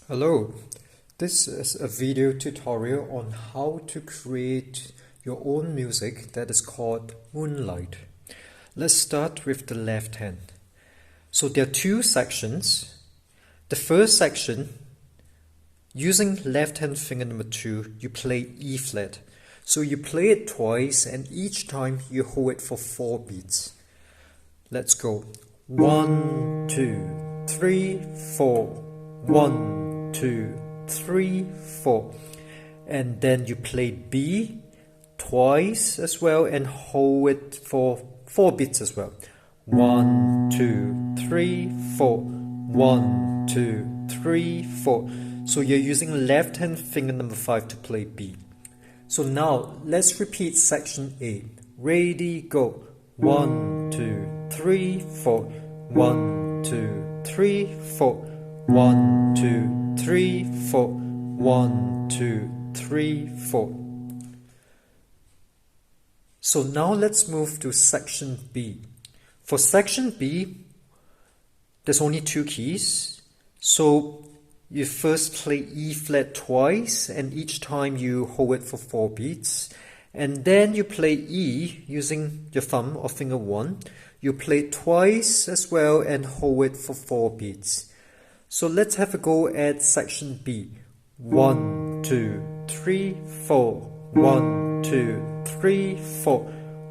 Hello, this is a video tutorial on how to create your own music that is called Moonlight. Let's start with the left hand. So there are two sections. The first section, using left hand finger number 2, you play E flat. So you play it twice and each time you hold it for 4 beats. Let's go. 1, 2, 3, 4. 1, 2, 3, 4. And then you play B twice as well and hold it for 4 beats as well. 1, 2, 3, 4. 1, 2, 3, 4. So you're using left hand finger number 5 to play B. So now let's repeat section A. Ready, go. 1, 2, 3, 4. 1, 2, 3, 4. 1, 2, 3, 4. 1, 2, 3, 4. So now let's move to section B. For section B, there's only 2 keys. So you first play E flat twice and each time you hold it for 4 beats. And then you play E using your thumb or finger 1. You play it twice as well and hold it for 4 beats. So let's have a go at section B. 1, 2, 3, 4. 1, 2, 3, 4.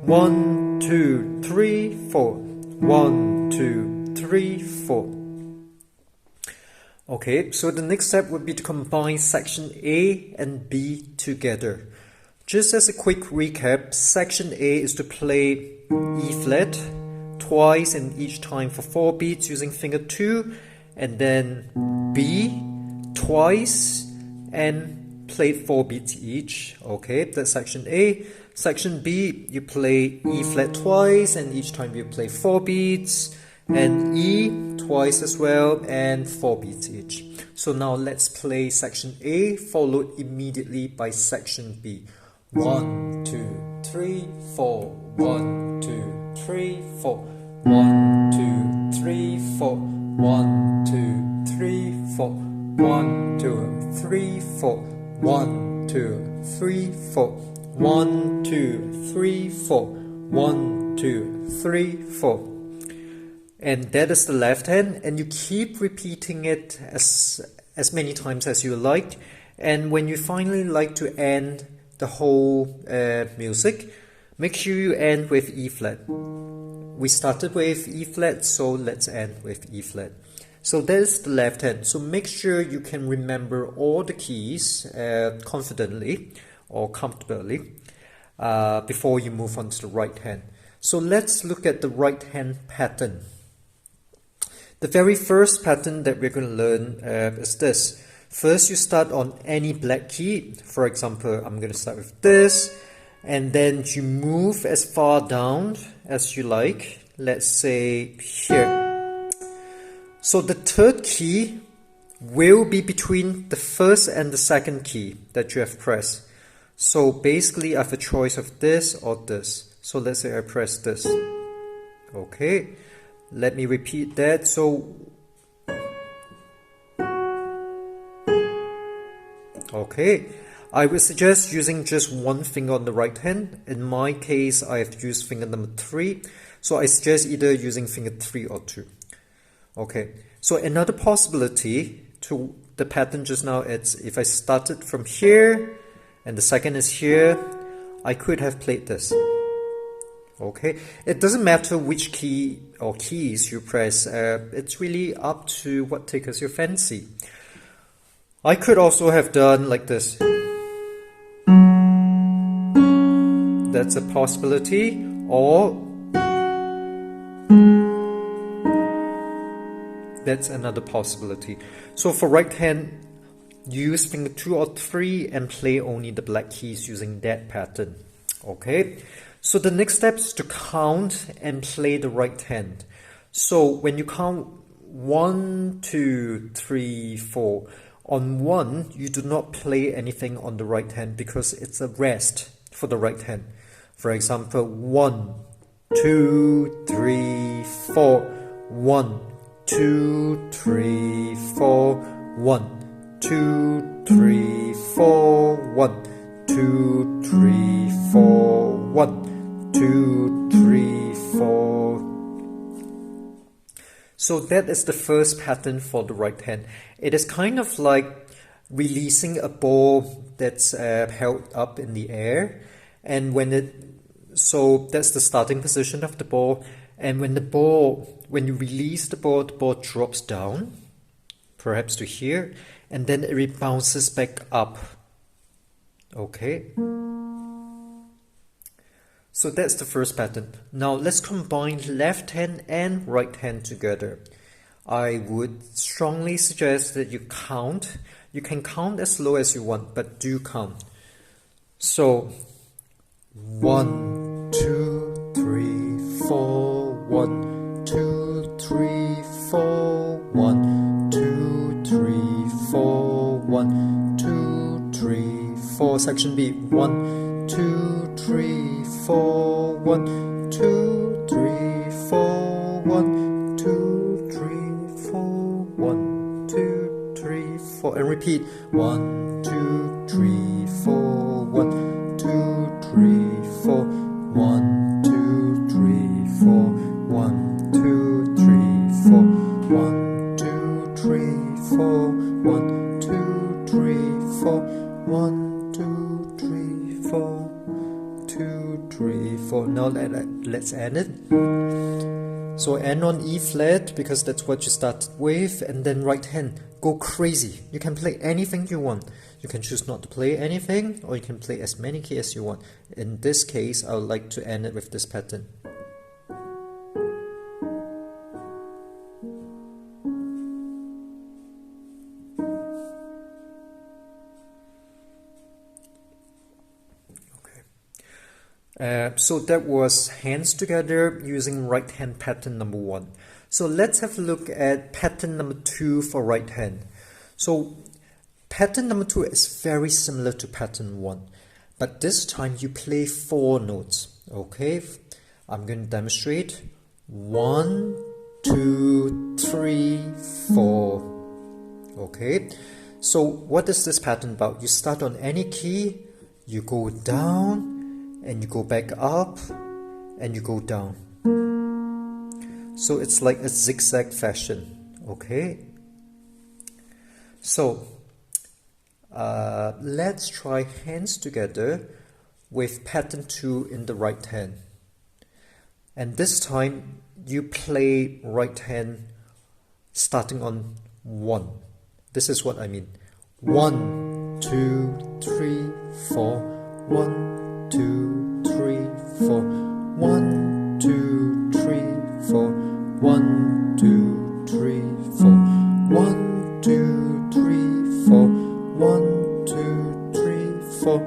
1, 2, 3, 4. 1, 2, 3, 4. Okay, so the next step would be to combine section A and B together. Just as a quick recap, section A is to play E flat twice and each time for 4 beats using finger 2, and then B twice and play 4 beats each. Okay, that's section A. Section B, you play E flat twice and each time you play 4 beats, and E twice as well and 4 beats each. So now let's play section A followed immediately by section B. 1, 2, 3, 4. 1, 2, 3, 4. 1, 2, 3, 4. 1, 2, 3, 4. 1, 2, 3, 4. 1, 2, 3, 4. 1, 2, 3, 4. 1, 2, 3, 4. And that is the left hand, and you keep repeating it as many times as you like. And when you finally like to end the whole music, make sure you end with E flat. We started with E flat, so let's end with E flat. So there's the left hand. So make sure you can remember all the keys confidently or comfortably before you move on to the right hand. So let's look at the right hand pattern. The very first pattern that we're going to learn is this. First, you start on any black key. For example, I'm going to start with this. And then you move as far down as you like. Let's say here. So the third key will be between the first and the second key that you have pressed. So basically, I have a choice of this or this. So let's say I press this. Okay. Let me repeat that. So, okay, I would suggest using just one finger on the right hand. In my case, I have used finger number 3. So I suggest either using finger 3 or 2. Okay, so another possibility to the pattern just now, it's if I started from here and the second is here, I could have played this. Okay, it doesn't matter which key or keys you press, it's really up to what tickles your fancy. I could also have done like this. That's a possibility, or that's another possibility. So for right hand, use finger 2 or 3 and play only the black keys using that pattern. Okay. So the next step is to count and play the right hand. So when you count 1, 2, 3, 4, on 1, you do not play anything on the right hand because it's a rest for the right hand. For example, 1, 2, 3, 4, 1, 2, 3, 4, 1, 2, 3, 4, 1, 2, 3, 4, 1, 2, 3, 4. So that is the first pattern for the right hand. It is kind of like releasing a ball that's held up in the air, and so that's the starting position of the ball. And when you release the ball drops down, perhaps to here, and then it rebounces back up. Okay. So that's the first pattern. Now let's combine left hand and right hand together. I would strongly suggest that you count. You can count as low as you want, but do count. So 1, 2, 3, 4, 1, 2, 3, 4, 1, 2, 3, 4, 1, 2, 3, 4. Section B. 1, 2, 3, 4, 1, 2, 3, 4, 1, 2, 3, 4, 1, 2, 3, 4, and repeat. 1, 2, 3, 4, 1, 2, 3, 4, 1, 2, 3, 4, 1, 2, 3, 4, 1, 2, 3, 4, 1, 2, 3, 4, 1, 2, 3, 4, 2, 3, 4. Now let's end it. So end on E flat because that's what you started with, and then right hand, go crazy. You can play anything you want. You can choose not to play anything, or you can play as many keys as you want. In this case, I would like to end it with this pattern. So that was hands together using right hand pattern number 1. So let's have a look at pattern number 2 for right hand. So pattern number 2 is very similar to pattern 1, but this time you play 4 notes. Okay, I'm going to demonstrate. 1, 2, 3, 4. Okay, so what is this pattern about? You start on any key, you go down, and you go back up, and you go down. So it's like a zigzag fashion. Okay, so let's try hands together with pattern 2 in the right hand. And this time you play right hand starting on 1. This is what I mean. 1, 2, 3, 4, 1, 2, 3, 4, 1, 2, 3, 4, 1, 2, 3, 4, 1, 2, 3, 4, 1, 2, 3, 4,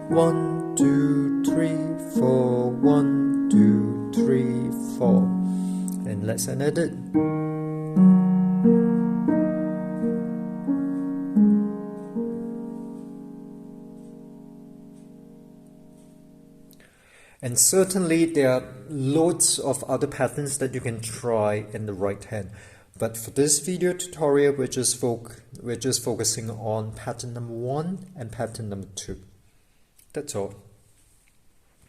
1, 2, 3, 4, 1, 2, 3, 4. And let's end it. And certainly there are loads of other patterns that you can try in the right hand. But for this video tutorial, we're just focusing on pattern number 1 and pattern number 2. That's all.